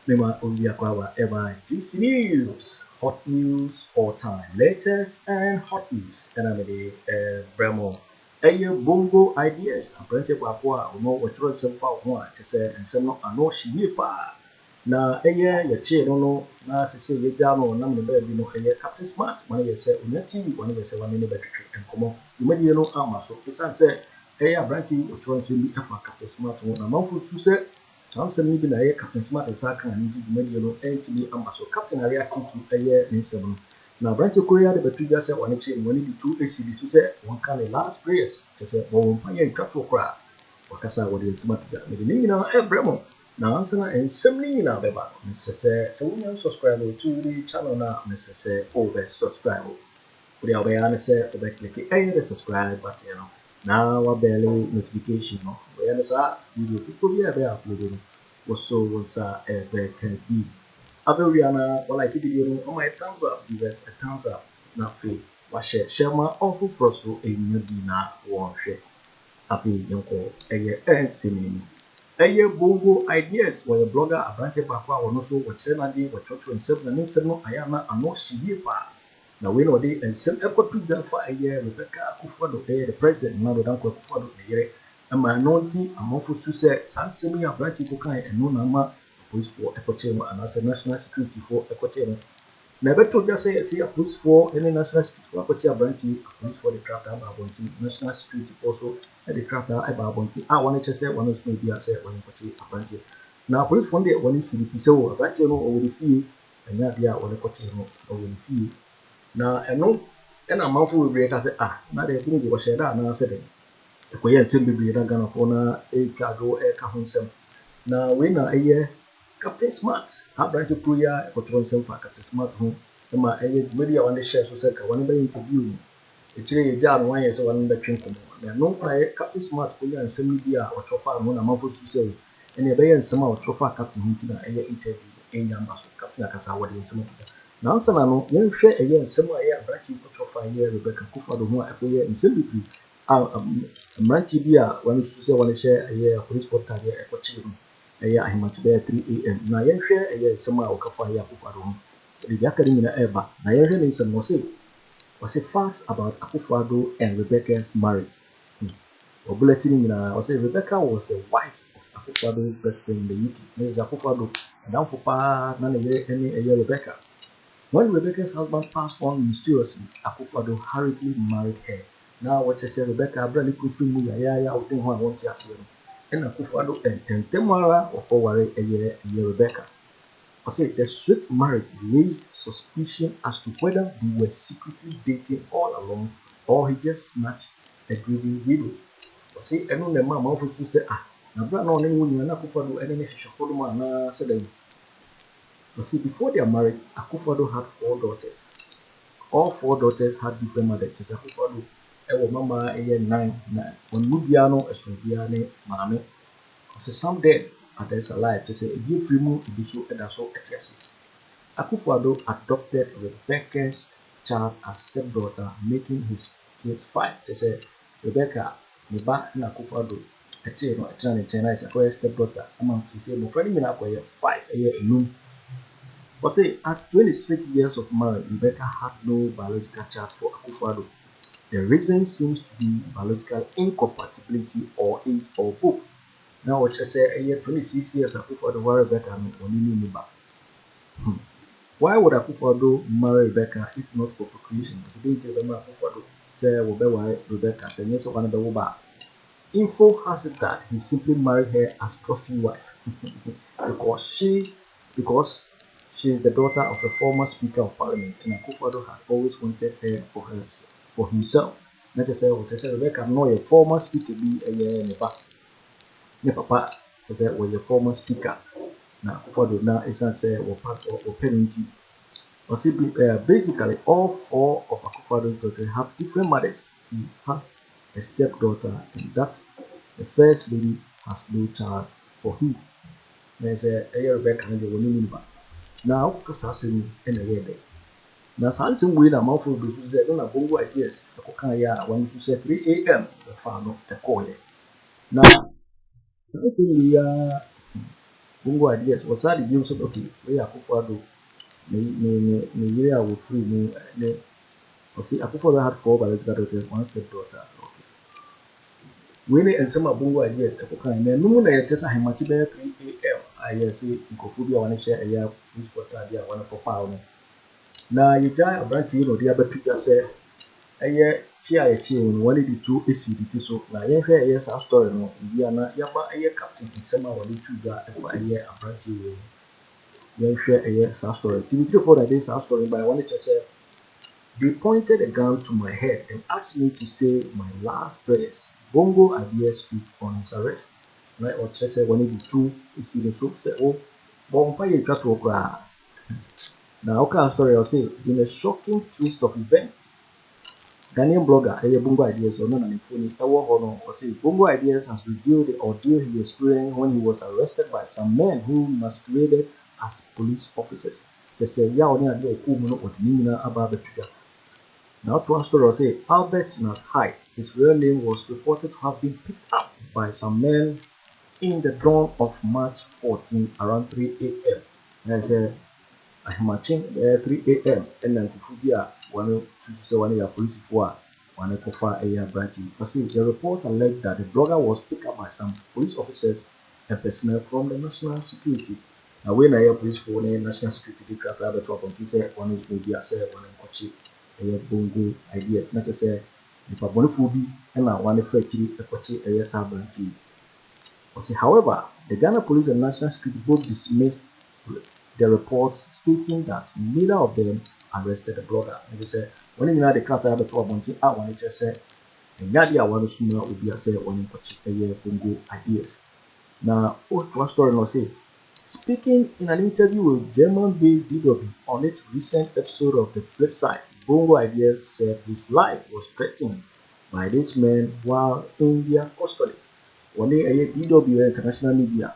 Mema Obiakwa ever GC News, hot news all time, latest and hot news. And I'm the Bremo. Bongo ideas. Apparently, Kwaku Annan we try some for one to say and some no ano shipa. Na ya che no na se ye jamo na me be bi no Captain Smart one ye say Net2 one ye say one ne be twetwe enkomo. You no ama so. Esan say Abranti we try some bi afa Captain Smart one na manfo su say Sammy bi na ye Captain Smart esa kan ani di dwumadi no entimi amba so Captain reacted to nsem na branch korea de betu ja se woni che woni di tu esi di tu se won kan the last prayers to say bo pa ye twato kra wakasa wodi nsema tu me de nyina bremo na ansa na nsem ni nyina beba mr se won subscribe to the channel na mr se over subscribe wodi awaya na se obe click the subscribe button no na wa bell notification no we na sa video people bi be upload no so wonsa be can be Averiana or like video on my thumbs up, give us a thumbs up. Na fe wa share my awful froso a new dina one share. Afi yonko ensimi. Bongo ideas where a blogger Abrante Pakwa or no so what Senadi what church and seven and seven ayana and no shipa. Now we know they and some Akoto Gyamfi Rebecca Akufo-Addo the president now don't Akufo-Addo the and my auntie Amofu Suse Sammy Abrante Kokai and no nama police for Akoto and as a national security for Akoto. Never told us say a police for any national security for Akoto Abrante, police for the craft Ababonti, national security also at the craft Ababonti. I wanted to say one of maybe I said when Akoto Abrante. Now police one day when you see the so Abrante over the fee and that they are on Akoto over the fee. Na eno na manfo bebre ka se na de kun go share da na se de ko ye nsem bebre da Ghana fo na ka do ka ho nsem na we na Captain Smart Abrante Kuya ko tro nsem fa Captain Smart ho ma media one share so se ka one be interview e kire ye ja no wan ye se one be twen komo na no na Captain Smart ko ya nsem bi a o tro fa mo na manfo su se ene be ye nsem a o tro fa Captain hinti na interview nyamba so Captain akasa wo de nsem now, Sanano, young share again, somewhere Abrante Kotofa Rebecca Akufo-Addo who are nsem bibi Abrante bia when you say one share a police for target Akoto ahimati be 3 am na young share again somewhere Okafa Akufo-Addo the academy na eba na young share nsem was a facts about Akufo-Addo and Rebecca's marriage. Bulletin was say Rebecca was the wife of Akufo-Addo's best friend in the UK. There's Akufo-Addo and now for pa na any Rebecca. When Rebecca's husband passed on mysteriously, Akufo-Addo hurriedly married her. Now, what I say, Rebecca, Brady Kufimu, Yaya, or thing who I want to see him. And Akufo-Addo and Tentemara or Poware a year Rebecca. I say the swift marriage raised suspicion as to whether they were secretly dating all along or he just snatched a grieving widow. I say, I know the man also say, now, Brad, no, anyone, and Akufo-Addo, and any Shapoloma, said. But see, before they are married, Akufo-Addo had 4 daughters. All 4 daughters had different mothers. Akufo-Addo, mama 9. When Mubiano is Rubiane, Mame, because some dead, others alive. To say, if you free move, you so and so etiasi. Akufo-Addo adopted Rebecca's child as stepdaughter, making his kids 5. They say, Rebecca, Niba, and Akufo-Addo, a child in China is a stepdaughter. Among to say, my friend, 5 a year in but say at 26 years of marriage, Rebecca had no biological child for Akufo-Addo. The reason seems to be biological incompatibility or age or both. Now, what I say, 26 years Akufo-Addo why Rebecca and why would Akufo-Addo marry Rebecca if not for procreation? Because they tell them Akufo-Addo say why Rebecca say yes one the info has it that he simply married her as trophy wife because she is the daughter of a former Speaker of Parliament, and Akufo-Addo had always wanted her for himself. Not to say, what I said, Rebecca, no, a former Speaker be a year in the back. Ne papa, to say, was a former Speaker. Now, Akufo-Addo now is say, or part or parenting. Or see, basically, all 4 of Akufo-Addo's daughters have different mothers. He has a stepdaughter, and that the first lady has no child for him. There's a Rebecca and the woman. Now, because I see in a way. Now, something we are more for the say, don't have Bongo ideas. The Kokaya, when you say 3 a.m., the farm, the call. Now, we are Bongo ideas was that the use of okay, we are Akufo-Addo. Me year will free me. See, Akufo-Addo had 4 biological daughters, 1 stepdaughter. Okay. When and some Bongo ideas, a cook and then no one just a much better 3 a.m. I say, Nkofubia want to share a year, this water, I want to pop. Now, you die a branch, you know, the other people say, a year, cheer, one of the 2 ACDT. So now, yes, our story, no, we are not yaba a year captain in summer or the 2 for a year, a branch. You share a year, our story. TV for that days, our story, but I wanted to say, they pointed a gun to my head and asked me to say my last prayers. Bongo ideas speak on his arrest. Right, or just say when he do is see the soup say, oh, Bongo try to cry. Now, okay, story I'll say in a shocking twist of events. Ghanaian blogger Bongo Ideas or non funny or say Bongo Ideas has revealed the ordeal he experienced when he was arrested by some men who masqueraded as police officers. Just say yeah, only a little about the trigger. Now, to our story, I'll say Albert Nat Hyde, his real name was reported to have been picked up by some men in the dawn of March 14 around 3 a.m. There's a matching 3 a.m. and then Kufubia, one police for one kofa a year branching. The report alleged that the blogger was picked up by some police officers and personnel from the national security. Now, when I hear police for the national security, they can't have a trouble. One is media, one in Kochi. Bongo ideas, not to say if a bonophobi and I want to fetch a coche a yes, however, the Ghana police and national security both dismissed the reports stating that neither of them arrested the blogger. And they said, when you know the crowd have a 12 I want to say, and Nadia want to sooner will be a say one in coche a year Bongo ideas. Now, what story no say? Speaking in an interview with German-based DW on its recent episode of The Flip Side, Bongo Ideas said his life was threatened by this man while in their custody. One day, a DW international media,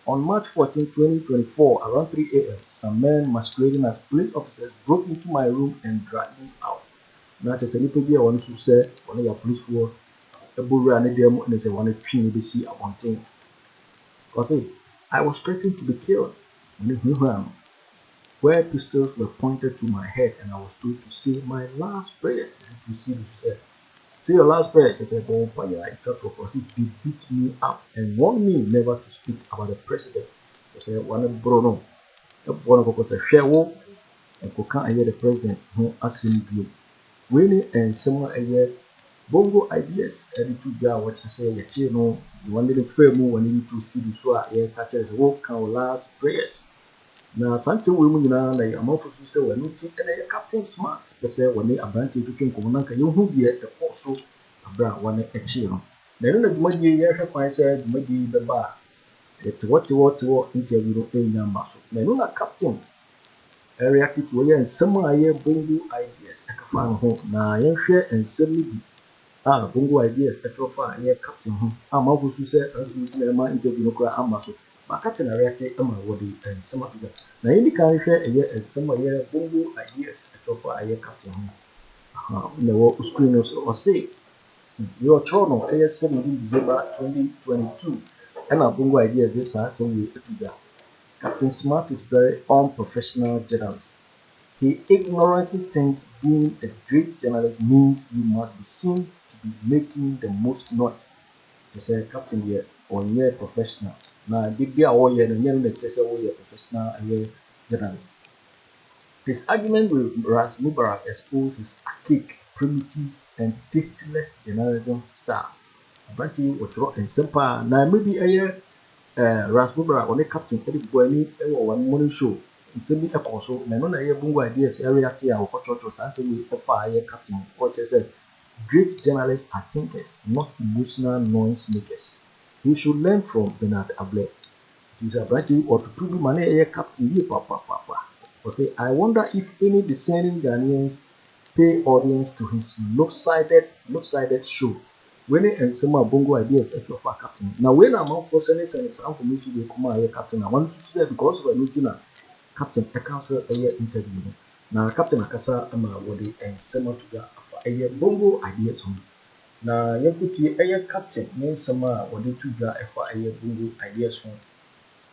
on March 14, 2024, around 3 a.m., some men masquerading as police officers broke into my room and dragged me out. Now, just a little bit, I want to say, one of your police were a burra and them, and they want to pin the sea at one thing. I was threatened to be killed. Where pistols were pointed to my head and I was told to say my last prayers. And you see, say your last prayer. I said, oh, they beat me up and warned me never to speak about the president. I said, one Bruno, one of us a share war, and can't hear the president who asked you. Winning and someone a year, Bongo Ideas, and to go what I say, you know, you wanted to fair move when you need to see the show, catches walk our last prayers. Now, Sansa women like a month of you say, well, and a captain smart, they say, when they are banting to King Comananka, you who be also a brown one a chill. Then the money year, I said, maybe the bar. It's what interview in your muscle. Menuna captain reacted to a and some year Bongo Ideas, a fan home. Now, I share and suddenly Bongo Ideas, a trophy, near captain home. I'm of who says, and see my interview, I'm muscle. My captain reacted Wadi and some of them. Now, any can share a year and some year Bongo Ideas, a trophy, a year captain. In the world screen or say, your Toronto, 17 December 2022, and our Bongo Ideas, this are some way to Captain Smart is very unprofessional journalist. He ignorantly thinks being a great journalist means you must be seen to be making the most noise. To say, Captain, here, or near professional. Now, big deal, all year, and you're a professional journalist. His argument with Ras Mubarak exposes archaic, primitive, and tasteless journalism style. Branty Otro and Sempa. Now, maybe a year, Ras Mubarak on the captain, Eddie Boyni, one morning show. It's a bit also, and on a year Bongo Ideas, area tia or Kocho, answer with a fire captain, what said. Great journalists are thinkers, not emotional noise makers. We should learn from Bernard Able. He's a writing or to be money captain. Papa. Or say, I wonder if any discerning Ghanaians pay audience to his lopsided show. When and some Bongo Ideas at your captain. Now, when I'm out for sending some information, will come here, captain. I want to say because of a meeting, Captain, I cancel a year interview. Now, Captain Akasa, Wadi, and Sema to a year Bongo Ideas home. Na yekuti eye captain Mensah wode to bra efa eye Bongo ideas ho.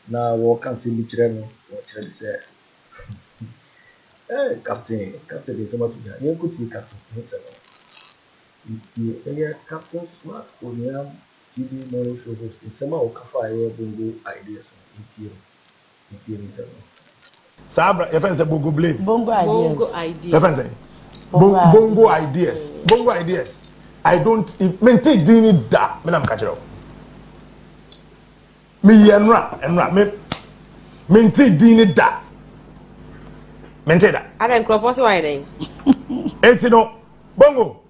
Na wo kan se bi kire no, wo kire say captain dey sama to bra. Yekuti captain Mensah. Iti eye captain smart Oniam TV morning show host. Sama o kafa eye Bongo ideas ho. Iti Mensah. Sabra, your friend say Bongo blame. Bongo ideas. Your friend say Bongo ideas. Bongo ideas. I don't maintain dini da. Me nam kachero. Me enra. Me maintain dini da. Maintain that. I don't crop what's why then. Eti no Bongo.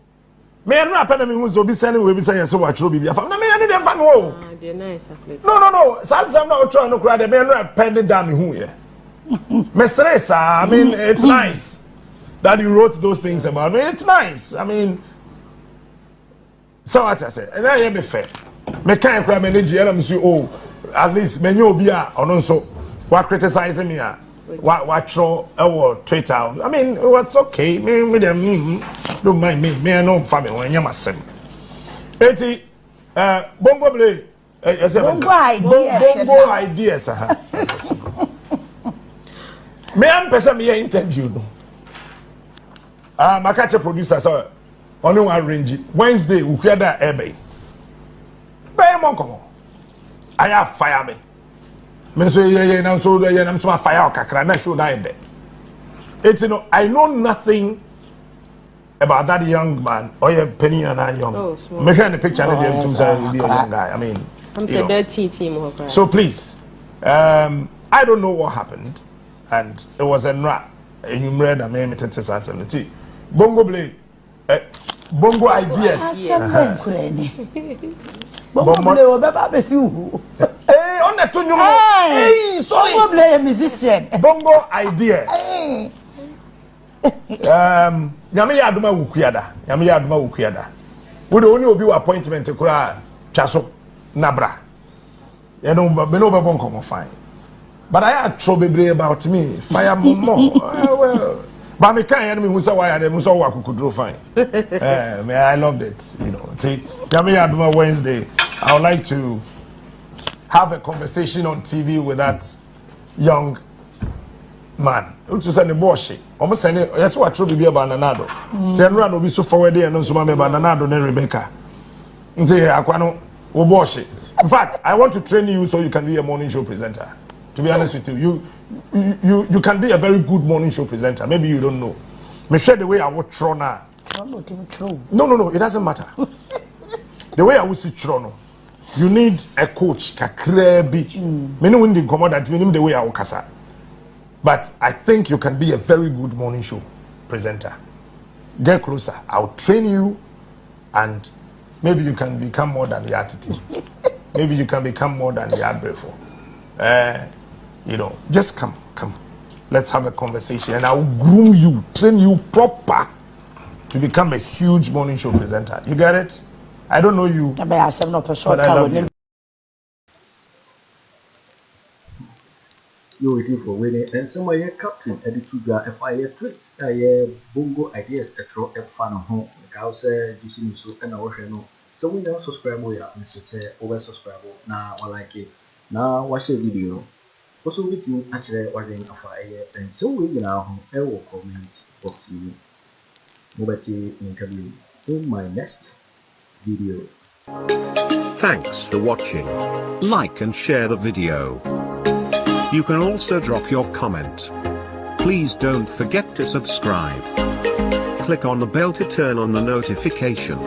Me enra pena me hunzo bi sene we bi sene so wachero bi afam. Na me ane dem fa no. Ah, they nice athlete. No. Sam na try no kura de me enra pending down me hu ye. Me stress, I mean, it's nice that you wrote those things about me. It's nice. I mean, so what I say, and I am fair. Me can't cry manage and I'm say, oh, at least me you be a or so what criticizing me what throw our Twitter. I mean, it was okay. Me them don't mind me. Me no family when you must say. Eti Bongo play. Bongo ideas. Me am person me interview no. My catch producer so on one range Wednesday we create that ebe. Be mon komo. I have fire me. Me so ye na so do ye na so fire kakra na show that there. It's you know I know nothing about that young man or your penny and I young. Oh, small. Me share the picture of him to say be a young guy. I mean, I'm the dirty team. So please, I don't know what happened. And it was a rap. And you read a name to Bongo play. Bongo ideas. Bongo play or Baba you. Hey, on the two. Hey, sorry. Bongo play a musician. Bongo ideas. Yamiya Aduma Ukuyada. We the only be appointment to Kura Chaso Nabra. You know, but no one come fine. But I had trouble about me. Fire more. Well, but me can't hear me who say why I was all could do fine. I loved it. You know, see, Yamiya Aduma Wednesday. I would like to have a conversation on TV with that young man. Which is the bullshit. Almost saying that's what trouble be about Nanado. Ten run will be so forward there and also about Nanado and Rebecca. Say Aquano or bullshit. In fact, I want to train you so you can be a morning show presenter. To be honest with you, you can be a very good morning show presenter. Maybe you don't know. Me share the way I watch Trona. No, it doesn't matter. The way I would see Trono, you need a coach, kakrebi. Me no win the commodity, me the way I would kasa. But I think you can be a very good morning show presenter. Get closer. I'll train you, and maybe you can become more than the attitude. Maybe you can become more than the adverful. You know, just come. Let's have a conversation and I'll groom you, train you proper to become a huge morning show presenter. You get it? I don't know you, but I love you. You're waiting for winning and somewhere your captain editor FIA tweets Bongo ideas a fan home. Because you so and our channel. So we don't subscribe Mr. Say over subscribe now or like it. Now watch the video. Also with me actually ordering a fire and so we now will comment box in Mobati in my next video. Thanks for watching. Like and share the video. You can also drop your comment. Please don't forget to subscribe. Click on the bell to turn on the notification.